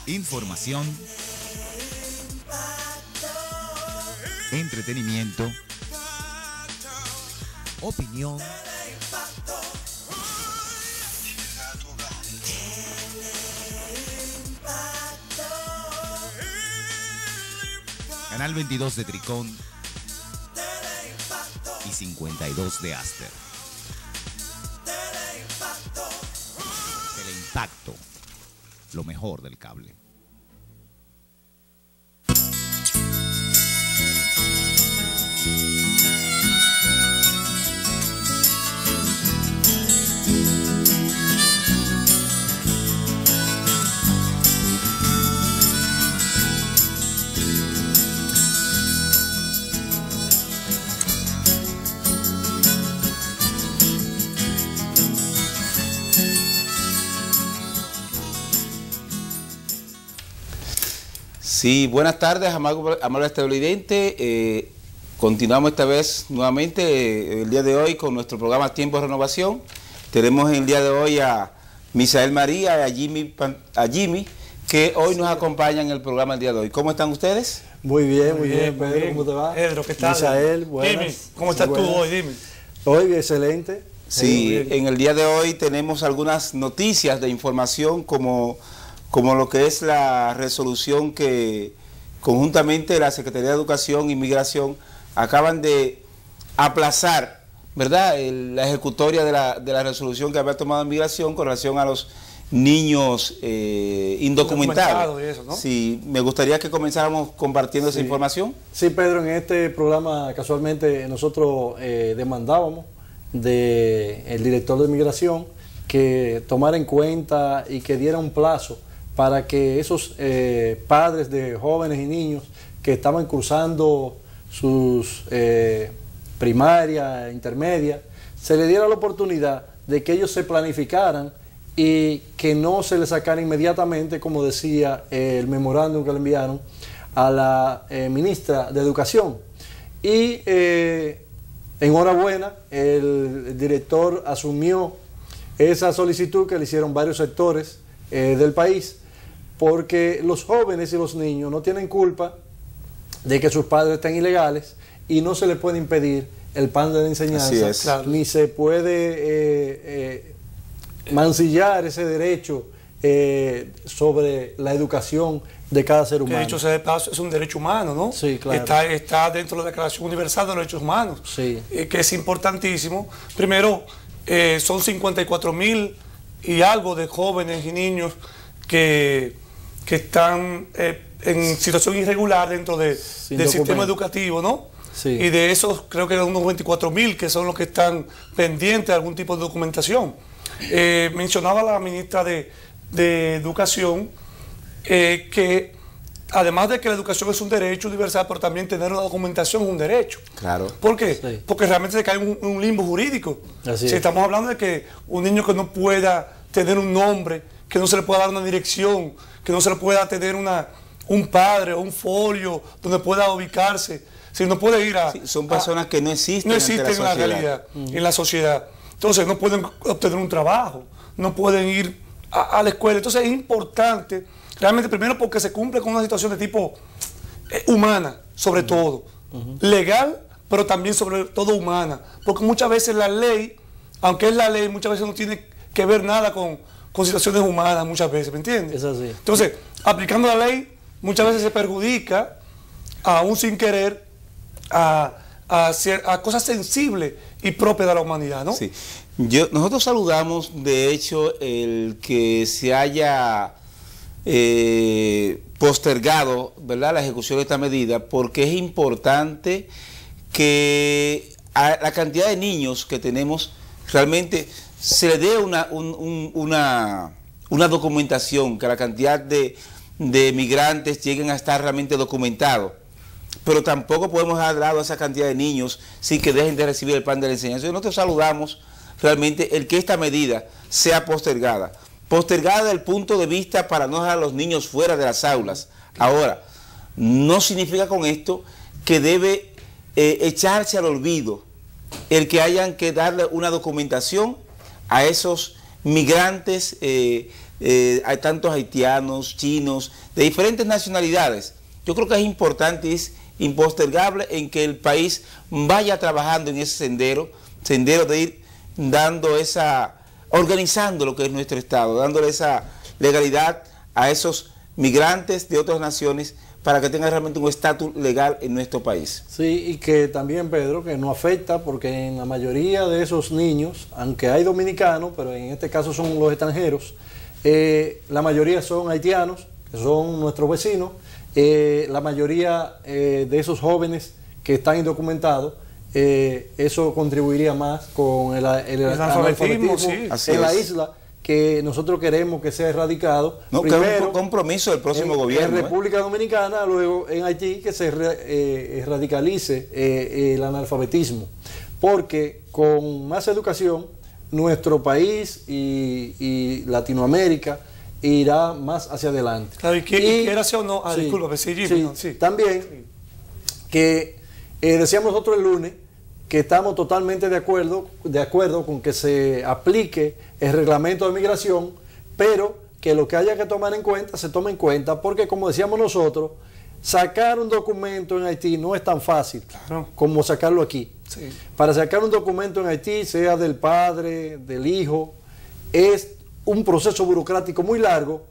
Información, entretenimiento, opinión. Canal 22 de Tricón y 52 de Aster. Teleimpacto, lo mejor del cable. Sí, buenas tardes, amables televidentes. Continuamos esta vez nuevamente el día de hoy con nuestro programa Tiempo de Renovación. Tenemos el día de hoy a Misael María y a Jimmy, que hoy nos acompañan en el programa el día de hoy. ¿Cómo están ustedes? Muy bien, Pedro, ¿cómo te va? Pedro, ¿qué tal? Misael, buenas. Dime, ¿cómo estás tú hoy? Dime. Hoy, excelente. Sí, en el día de hoy tenemos algunas noticias de información como lo que es la resolución que conjuntamente la Secretaría de Educación y Migración acaban de aplazar, ¿verdad?, la ejecutoria de la resolución que había tomado Migración con relación a los niños indocumentados. Y eso, ¿no? Sí, me gustaría que comenzáramos compartiendo esa información. Sí, Pedro, en este programa casualmente nosotros demandábamos del director de Migración que tomara en cuenta y que diera un plazo para que esos padres de jóvenes y niños que estaban cursando sus primaria, intermedia, se les diera la oportunidad de que ellos se planificaran y que no se les sacara inmediatamente, como decía el memorándum que le enviaron a la ministra de Educación. Y enhorabuena, el director asumió esa solicitud que le hicieron varios sectores del país, porque los jóvenes y los niños no tienen culpa de que sus padres estén ilegales y no se les puede impedir el plan de enseñanza, claro, ni se puede mancillar ese derecho sobre la educación de cada ser humano. Que dicho sea de paso, es un derecho humano, ¿no? Sí, claro. Está dentro de la Declaración Universal de los Derechos Humanos, sí, que es importantísimo. Primero, son 54.000 y algo de jóvenes y niños que están en situación irregular dentro del sistema educativo, ¿no? Sí. Y de esos creo que hay unos 24.000 que son los que están pendientes de algún tipo de documentación. Mencionaba la ministra de Educación que además de que la educación es un derecho universal, pero también tener una documentación es un derecho. Claro. ¿Por qué? Sí. Porque realmente se cae en un limbo jurídico. Así si es. estamos hablando de que un niño que no pueda tener un nombre, que no se le pueda dar una dirección, que no se le pueda tener un padre o un folio donde pueda ubicarse, si no puede ir a... Sí, son personas que no existen en la realidad, en la sociedad. Entonces no pueden obtener un trabajo, no pueden ir a la escuela. Entonces es importante, realmente primero porque se cumple con una situación de tipo humana, sobre todo, legal, pero también sobre todo humana. Porque muchas veces la ley, aunque es la ley, muchas veces no tiene que ver nada con situaciones humanas, muchas veces, ¿me entiendes? Es así. Entonces, aplicando la ley, muchas veces se perjudica, aún sin querer, a cosas sensibles y propias de la humanidad, ¿no? Sí. Nosotros saludamos, de hecho, el que se haya postergado, ¿verdad?, la ejecución de esta medida, porque es importante que a la cantidad de niños que tenemos realmente se le dé una documentación, que la cantidad de migrantes lleguen a estar realmente documentados. Pero tampoco podemos dejar de lado a esa cantidad de niños sin que dejen de recibir el plan de la enseñanza. Nosotros saludamos realmente el que esta medida sea postergada desde el punto de vista para no dejar a los niños fuera de las aulas. Ahora, no significa con esto que debe echarse al olvido el que hayan que darle una documentación a esos migrantes hay tantos haitianos, chinos, de diferentes nacionalidades. Yo creo que es importante y es impostergable en que el país vaya trabajando en ese sendero de ir organizando lo que es nuestro Estado, dándole esa legalidad a esos migrantes de otras naciones para que tengan realmente un estatus legal en nuestro país. Sí, y que también, Pedro, que no afecta porque en la mayoría de esos niños, aunque hay dominicanos, pero en este caso son los extranjeros, la mayoría son haitianos, que son nuestros vecinos, la mayoría de esos jóvenes que están indocumentados, eso contribuiría más con el analfabetismo sí. en la isla, que nosotros queremos que sea erradicado. No, primero, que es un compromiso del próximo gobierno. En República Dominicana, luego en Haití, que se radicalice el analfabetismo. Porque con más educación, nuestro país y Latinoamérica irá más hacia adelante. Claro, y quiera sea o no, sí, disculpa, sí. También que decíamos nosotros el lunes que estamos totalmente de acuerdo con que se aplique el reglamento de migración, pero que lo que haya que tomar en cuenta, se tome en cuenta, porque como decíamos nosotros, sacar un documento en Haití no es tan fácil como sacarlo aquí. Sí. Para sacar un documento en Haití, sea del padre, del hijo, es un proceso burocrático muy largo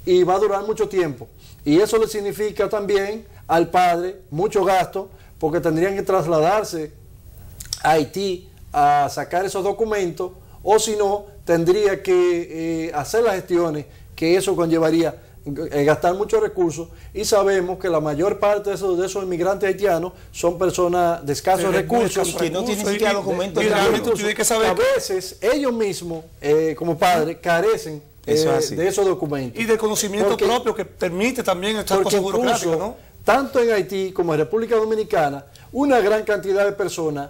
y va a durar mucho tiempo. Y eso le significa también al padre mucho gasto, porque tendrían que trasladarse a Haití a sacar esos documentos, o si no, tendría que hacer las gestiones, que eso conllevaría gastar muchos recursos, y sabemos que la mayor parte de esos inmigrantes haitianos son personas de escasos recursos, que no tienen siquiera documentos. A veces ellos mismos, como padres, carecen de esos documentos. Y del conocimiento propio que permite también estas cosas burocráticas, ¿no? Tanto en Haití como en República Dominicana, una gran cantidad de personas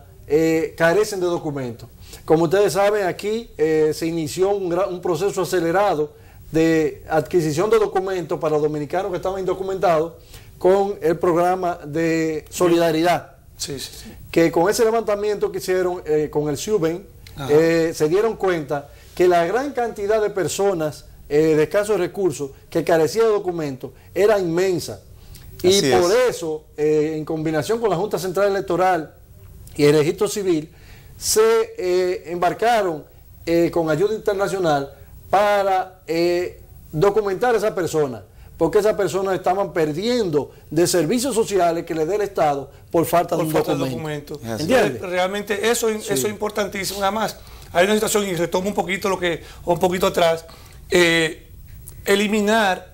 carecen de documentos. Como ustedes saben, aquí se inició un proceso acelerado de adquisición de documentos para los dominicanos que estaban indocumentados con el programa de solidaridad. Sí. Que con ese levantamiento que hicieron con el SUBEN, se dieron cuenta que la gran cantidad de personas de escasos recursos que carecían de documentos era inmensa. Y por eso, en combinación con la Junta Central Electoral y el Registro Civil, se embarcaron con ayuda internacional para documentar a esa persona, porque esas personas estaban perdiendo de servicios sociales que le dé el Estado por falta de un documento. ¿Entiendes? Realmente eso es importantísimo. Además, hay una situación, y retomo un poquito un poquito atrás, eliminar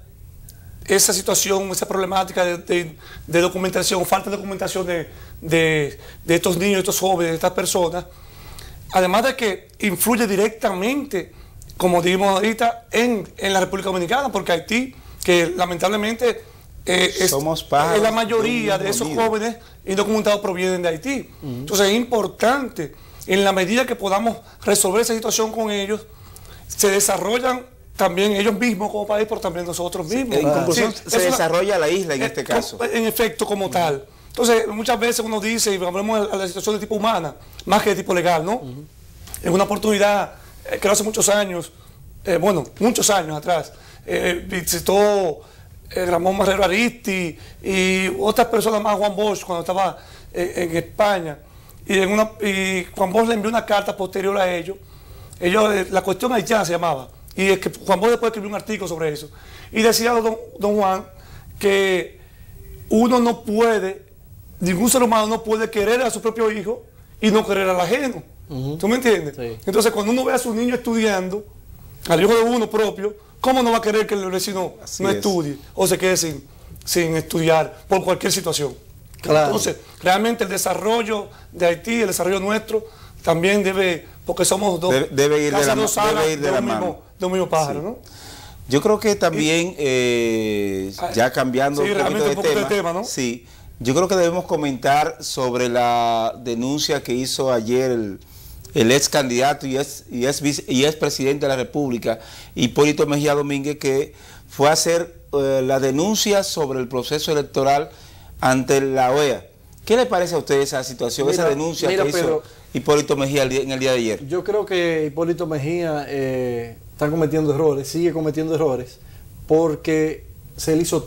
esa situación, esa problemática de documentación, falta de documentación de estos niños, de estos jóvenes, de estas personas, además de que influye directamente, como dijimos ahorita, en la República Dominicana, porque Haití, que lamentablemente la mayoría de esos jóvenes indocumentados provienen de Haití. Entonces es importante, en la medida que podamos resolver esa situación con ellos, se desarrollan también ellos mismos como país, pero también nosotros mismos. En conclusión, se desarrolla la isla en este caso. En efecto, como tal. Entonces, muchas veces uno dice, y hablamos de la situación de tipo humana, más que de tipo legal, ¿no? En una oportunidad, creo hace muchos años, muchos años atrás, visitó Ramón Marrero Aristi y otras personas más, Juan Bosch, cuando estaba en España. Y Juan Bosch le envió una carta posterior a ellos. La cuestión haitiana se llamaba. Y es que Juan Bosch después escribió un artículo sobre eso. Y decía don Juan que uno no puede, ningún ser humano no puede querer a su propio hijo y no querer al ajeno. ¿Tú me entiendes? Sí. Entonces, cuando uno ve a su niño estudiando, al hijo de uno propio, ¿cómo no va a querer que el vecino no estudie o se quede sin estudiar por cualquier situación? Claro. Entonces, realmente el desarrollo de Haití, el desarrollo nuestro, también debe, porque somos dos, debe ir de la mano. De un mismo pájaro, ¿no? Yo creo que también, ya cambiando un poquito de tema, ¿no? Sí, yo creo que debemos comentar sobre la denuncia que hizo ayer el ex candidato y ex presidente de la República, Hipólito Mejía Domínguez, que fue a hacer la denuncia sobre el proceso electoral ante la OEA. ¿Qué le parece a usted esa situación, esa denuncia que hizo Hipólito Mejía en el día de ayer? Yo creo que Hipólito Mejía está cometiendo errores, sigue cometiendo errores, porque se le hizo